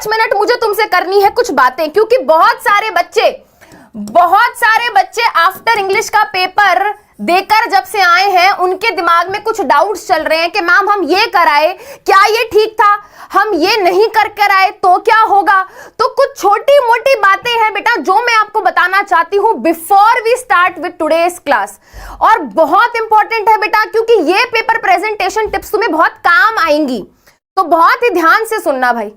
Minute मुझे तुमसे करनी है कुछ बातें, क्योंकि बहुत सारे बच्चे आफ्टर इंग्लिश का पेपर देकर जब से आए हैं उनके दिमाग में कुछ डाउट्स चल रहे हैं कि मैम हम ये कराए, क्या ये ठीक था, हम ये नहीं कर आए तो क्या होगा। तो कुछ छोटी मोटी बातें हैं बेटा जो मैं आपको बताना चाहती हूं before we start with today's class, और बहुत इंपॉर्टेंट है बेटा क्योंकि ये पेपर प्रेजेंटेशन टिप्स तुम्हें बहुत काम आएंगी। तो बहुत ही ध्यान से सुनना भाई,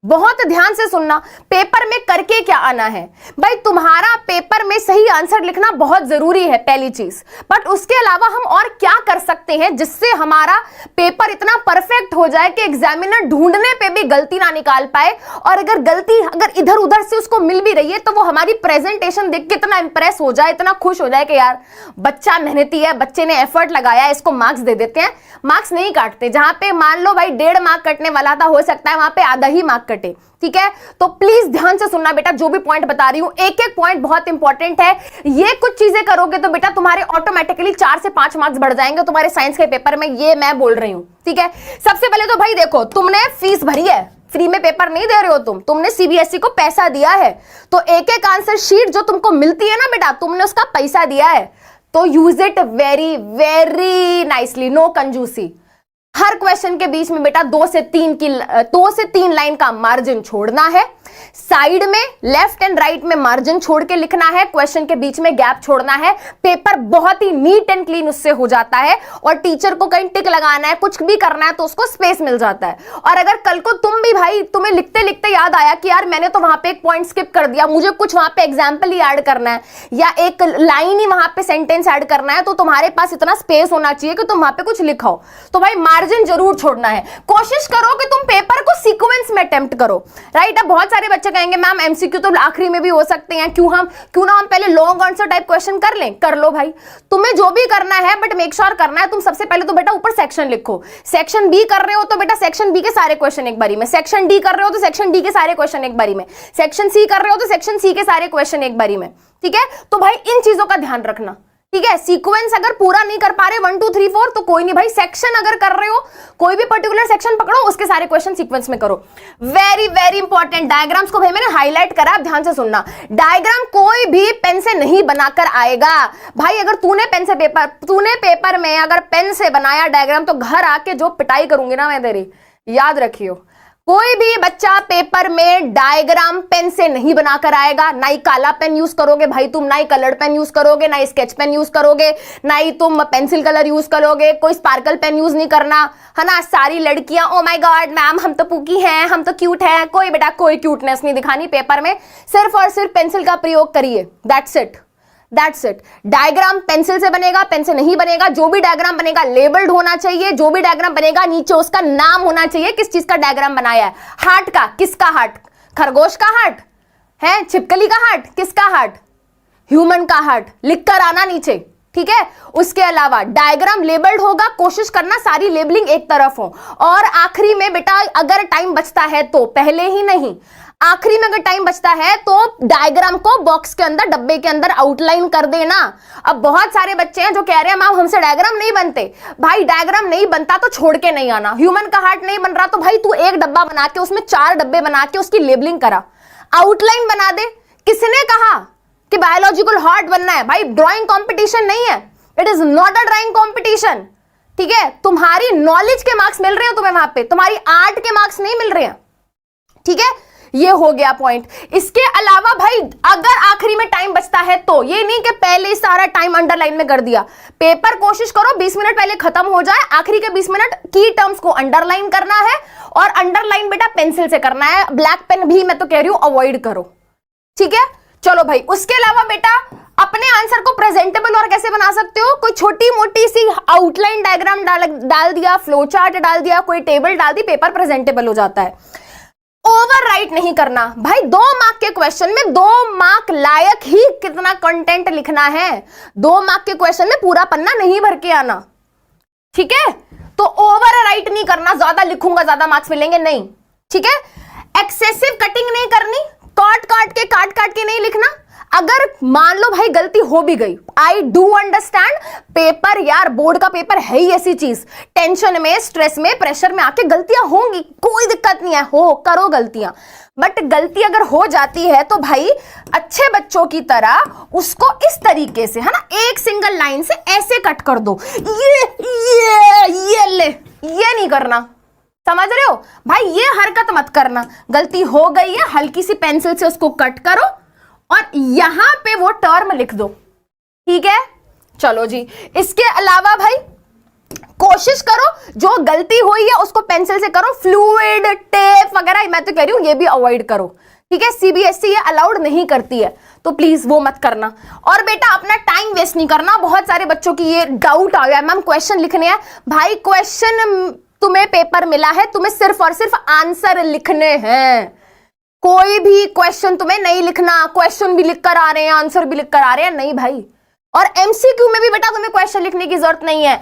बहुत ध्यान से सुनना। पेपर में करके क्या आना है भाई, तुम्हारा पेपर में सही आंसर लिखना बहुत जरूरी है पहली चीज, बट उसके अलावा हम और क्या कर सकते हैं जिससे हमारा पेपर इतना परफेक्ट हो जाए कि एग्जामिनर ढूंढने पे भी गलती ना निकाल पाए, और अगर गलती अगर इधर उधर से उसको मिल भी रही है तो वो हमारी प्रेजेंटेशन देख के इतना इंप्रेस हो जाए, इतना खुश हो जाए कि यार बच्चा मेहनती है, बच्चे ने एफर्ट लगाया, इसको मार्क्स दे देते हैं। मार्क्स नहीं काटते, जहां पे मान लो भाई 1.5 मार्क कटने वाला था हो सकता है वहां पे आधा ही मार्क कटे, ठीक है। तो प्लीज ध्यान से सुनना बेटा, जो भी पॉइंट बता रही हूं एक एक पॉइंट बहुत इंपॉर्टेंट है। ये कुछ चीजें करोगे तो बेटा तुम्हारे ऑटोमेटिकली 4 से 5 मार्क्स बढ़ जाएंगे तुम्हारे साइंस के पेपर में, ये मैं बोल रही हूं, ठीक है। सबसे पहले तो भाई देखो, तुमने फीस भरी है, फ्री में पेपर नहीं दे रहे हो तुमने सीबीएसई को पैसा दिया है, तो एक एक आंसर शीट जो तुमको मिलती है ना बेटा, तुमने उसका पैसा दिया है, तो use it very very nicely, no कंजूसी। हर क्वेश्चन के बीच में बेटा 2 से 3 लाइन का मार्जिन छोड़ना है, साइड में लेफ्ट एंड राइट में मार्जिन छोड़ के लिखना है, क्वेश्चन के बीच में गैप छोड़ना है। पेपर बहुत ही नीट एंड क्लीन उससे हो जाता है, और टीचर को कहीं टिक लगाना है, कुछ भी करना है तो उसको स्पेस मिल जाता है। और अगर कल को तुम भी भाई, तुम्हें लिखते लिखते याद आया कि यार मैंने तो वहां पे एक पॉइंट स्किप कर दिया, मुझे कुछ वहां पे एग्जाम्पल ही ऐड करना है या एक लाइन ही वहां पे सेंटेंस ऐड करना है, तो तुम्हारे पास इतना स्पेस होना चाहिए कि तुम वहां पे कुछ लिखाओ। तो भाई मार्जिन जरूर छोड़ना है। कोशिश करो कि तुम पेपर को सीक्वेंस में अटेम्प्ट करो, राइट। अब बहुत सारे बच्चे कहेंगे मैम एमसीक्यू तो आखिरी में भी हो सकते हैं, क्यों ना हम पहले लॉन्ग आंसर टाइप क्वेश्चन कर लें। कर लो भाई, तुम्हें जो भी करना है, बट मेक श्योर करना है तुम सबसे पहले तो बेटा ऊपर सेक्शन लिखो। सेक्शन बी कर रहे हो तो बेटा सेक्शन बी के सारे क्वेश्चन एक बारी में, सेक्शन डी कर रहे हो तो सेक्शन डी के सारे क्वेश्चन एक बारी में, सेक्शन सी कर रहे हो तो सेक्शन सी के सारे क्वेश्चन एक बारी में, ठीक है। तो भाई इन चीजों का ध्यान रखना, ठीक है। सीक्वेंस अगर पूरा नहीं कर पा रहे 1 2 3 4 तो कोई नहीं भाई, सेक्शन अगर कर रहे हो कोई भी पर्टिकुलर सेक्शन पकड़ो, उसके सारे क्वेश्चन सीक्वेंस में करो। वेरी वेरी इंपॉर्टेंट, डायग्राम्स को भाई मैंने हाईलाइट करा, आप ध्यान से सुनना। डायग्राम कोई भी पेन से नहीं बनाकर आएगा भाई। अगर तूने पेपर में अगर पेन से बनाया डायग्राम तो घर आके जो पिटाई करूंगी ना मैं तेरी, याद रखियो। कोई भी बच्चा पेपर में डायग्राम पेन से नहीं बनाकर आएगा, ना ही काला पेन यूज करोगे भाई तुम, ना ही कलर्ड पेन यूज करोगे, ना ही स्केच पेन यूज करोगे, ना ही तुम पेंसिल कलर यूज करोगे, कोई स्पार्कल पेन यूज नहीं करना, है ना। सारी लड़कियां ओ माय गॉड मैम हम तो पुकी हैं, हम तो क्यूट हैं, कोई बेटा कोई क्यूटनेस नहीं दिखानी पेपर में, सिर्फ और सिर्फ पेंसिल का प्रयोग करिए, दैट्स इट। डायग्राम पेंसिल से बनेगा, पेन से नहीं बनेगा। जो भी डायग्राम बनेगा लेबल्ड होना चाहिए, जो भी डायग्राम बनेगा नीचे उसका नाम होना चाहिए, किस चीज का डायग्राम बनाया है। हार्ट का, किसका हार्ट, खरगोश का हार्ट है, छिपकली का हार्ट, किसका हार्ट, ह्यूमन का हार्ट, लिखकर आना नीचे, ठीक है। उसके अलावा डायग्राम लेबल्ड होगा, कोशिश करना सारी लेबलिंग एक तरफ हो। और आखिरी में बेटा अगर टाइम बचता है तो, पहले ही नहीं, आखिरी में अगर टाइम बचता है तो डायग्राम को बॉक्स के अंदर, डब्बे के अंदर आउटलाइन कर देना। अब बहुत सारे बच्चे हैं जो कह रहे हैं मैम हमसे डायग्राम नहीं बनते। भाई डायग्राम नहीं बनता तो छोड़ के नहीं आना। ह्यूमन का हार्ट नहीं बन रहा तो भाई तू एक डब्बा बना के उसमें 4 डब्बे बना के उसकी लेबलिंग करा, आउटलाइन बना दे। किसने कहा कि बायोलॉजिकल हार्ट बनना है? भाई ड्राइंग कॉम्पिटिशन नहीं है, it is not a drawing competition, ठीक है। तुम्हारी नॉलेज के मार्क्स मिल रहे हैं तुम्हें वहां पे, तुम्हारी आर्ट के मार्क्स नहीं मिल रहे हैं, ठीक है। ये हो गया पॉइंट। इसके अलावा भाई अगर आखिरी में टाइम बचता है तो, ये नहीं कि पहले सारा टाइम अंडरलाइन में कर दिया। पेपर कोशिश करो 20 मिनट पहले खत्म हो जाए, आखिरी के 20 मिनट की टर्म्स को अंडरलाइन करना है, और अंडरलाइन बेटा पेंसिल से करना है, ब्लैक पेन भी मैं तो कह रही हूं अवॉइड करो, ठीक है। चलो भाई, उसके अलावा बेटा अपने आंसर को प्रेजेंटेबल और कैसे बना सकते हो? कोई छोटी मोटी सी आउटलाइन डायग्राम डाल दिया, फ्लो चार्ट डाल दिया, कोई टेबल डाल दी, पेपर प्रेजेंटेबल हो जाता है। ओवरराइट नहीं करना भाई। 2 मार्क के क्वेश्चन में 2 मार्क लायक ही कितना कंटेंट लिखना है। 2 मार्क के क्वेश्चन में पूरा पन्ना नहीं भर के आना, ठीक है। तो ओवरराइट नहीं करना, ज्यादा लिखूंगा ज्यादा मार्क्स मिलेंगे, नहीं, ठीक है। एक्सेसिव कटिंग नहीं करनी, काट काट के नहीं लिखना। अगर मान लो भाई गलती हो भी गई, आई डू अंडरस्टैंड। पेपर यार, बोर्ड का पेपर है ही ऐसी चीज, टेंशन में, स्ट्रेस में, प्रेशर में आके गलतियां होंगी, कोई दिक्कत नहीं है, हो करो गलतियां, बट गलती अगर हो जाती है तो भाई अच्छे बच्चों की तरह उसको इस तरीके से, है ना, एक सिंगल लाइन से ऐसे कट कर दो, ये ले, ये नहीं करना, समझ रहे हो भाई, ये हरकत मत करना। गलती हो गई है, हल्की सी पेंसिल से उसको कट करो और यहां पे वो टर्म लिख दो, ठीक है। चलो जी, इसके अलावा भाई कोशिश करो जो गलती हुई है उसको पेंसिल से करो, फ्लूइड, टेप वगैरह मैं तो कह रही हूं ये भी अवॉइड करो, ठीक है। सीबीएसई ये अलाउड नहीं करती है, तो प्लीज वो मत करना। और बेटा अपना टाइम वेस्ट नहीं करना। बहुत सारे बच्चों की ये डाउट आ गया, मैम क्वेश्चन लिखने हैं। भाई क्वेश्चन तुम्हें पेपर मिला है, तुम्हें सिर्फ और सिर्फ आंसर लिखने हैं, कोई भी क्वेश्चन तुम्हें नहीं लिखना। क्वेश्चन भी लिख कर आ रहे हैं, आंसर भी लिख कर आ रहे हैं, नहीं भाई। और एमसीक्यू में भी बेटा तुम्हें क्वेश्चन लिखने की जरूरत नहीं है।